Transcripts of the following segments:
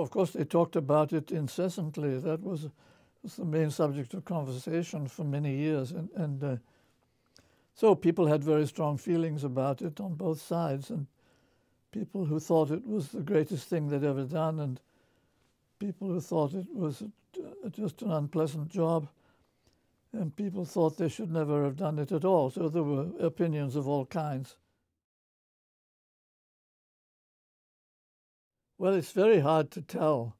of course, they talked about it incessantly. That was the main subject of conversation for many years. And so people had very strong feelings about it on both sides, and people who thought it was the greatest thing they'd ever done, and people who thought it was just an unpleasant job, and people thought they should never have done it at all. So there were opinions of all kinds. Well, it's very hard to tell.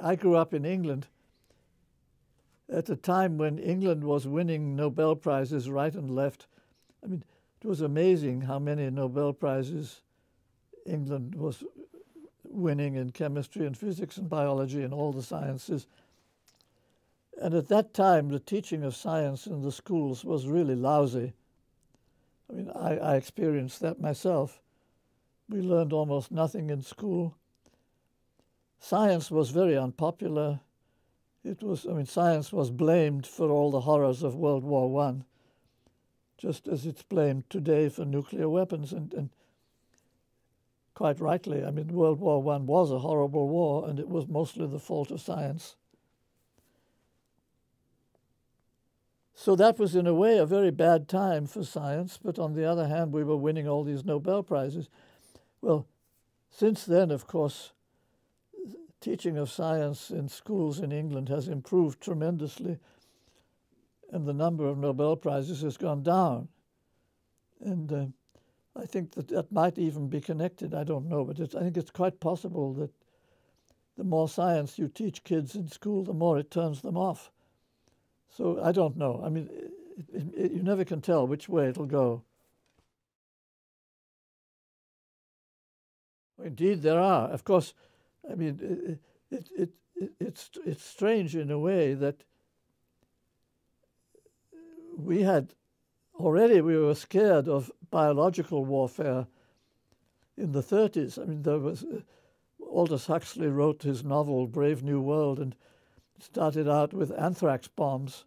I grew up in England at a time when England was winning Nobel Prizes right and left. I mean, it was amazing how many Nobel Prizes England was winning in chemistry and physics and biology and all the sciences. And at that time, the teaching of science in the schools was really lousy. I mean, I experienced that myself. We learned almost nothing in school. Science was very unpopular. Science was blamed for all the horrors of World War I, just as it's blamed today for nuclear weapons. And quite rightly, I mean, World War I was a horrible war, and it was mostly the fault of science. So that was, in a way, a very bad time for science, but on the other hand, we were winning all these Nobel Prizes. Well, since then, of course, teaching of science in schools in England has improved tremendously, and the number of Nobel Prizes has gone down. And I think that might even be connected. I don't know, but I think it's quite possible that the more science you teach kids in school, the more it turns them off. So I don't know. I mean, you never can tell which way it'll go. Indeed, there are. Of course, I mean, it's strange in a way that we were scared of biological warfare in the 30s. I mean, there was Aldous Huxley wrote his novel Brave New World, and it started out with anthrax bombs.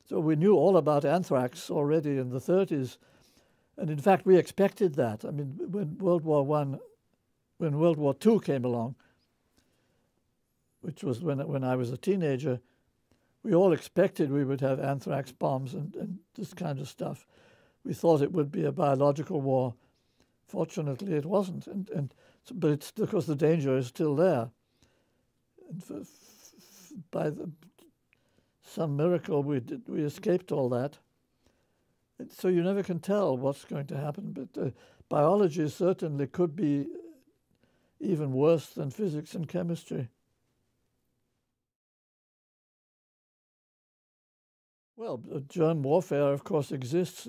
So we knew all about anthrax already in the 30s, and in fact we expected that. I mean, when World War II came along, which was when I was a teenager, we all expected we would have anthrax bombs and this kind of stuff. We thought it would be a biological war. Fortunately, it wasn't, but it's because the danger is still there. And by some miracle, we escaped all that. And so you never can tell what's going to happen. But biology certainly could be even worse than physics and chemistry. Well, germ warfare, of course, exists.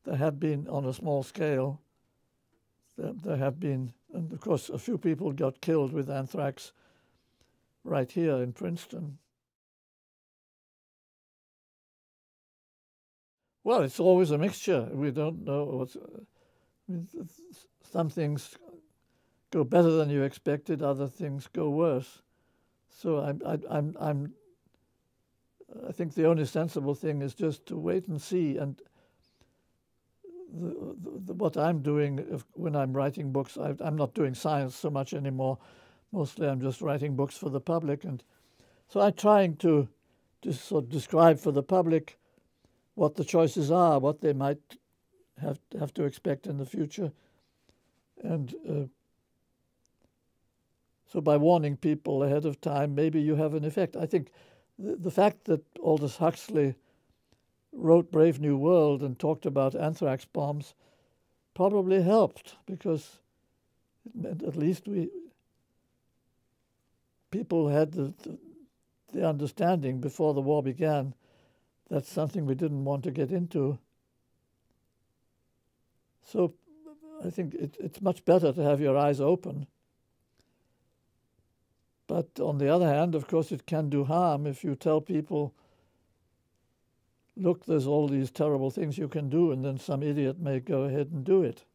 There have been on a small scale. There have been, and of course, a few people got killed with anthrax right here in Princeton. Well, it's always a mixture. We don't know some things go better than you expected, other things go worse. So I think the only sensible thing is just to wait and see. And what I'm doing when I'm writing books, I'm not doing science so much anymore. Mostly I'm just writing books for the public. And so I'm trying to just sort of describe for the public what the choices are, what they might have to expect in the future. And so by warning people ahead of time, maybe you have an effect. I think the fact that Aldous Huxley wrote Brave New World and talked about anthrax bombs probably helped, because it meant at least people had the understanding before the war began that's something we didn't want to get into. So I think it's much better to have your eyes open. But on the other hand, of course, it can do harm if you tell people, look, there's all these terrible things you can do, and then some idiot may go ahead and do it.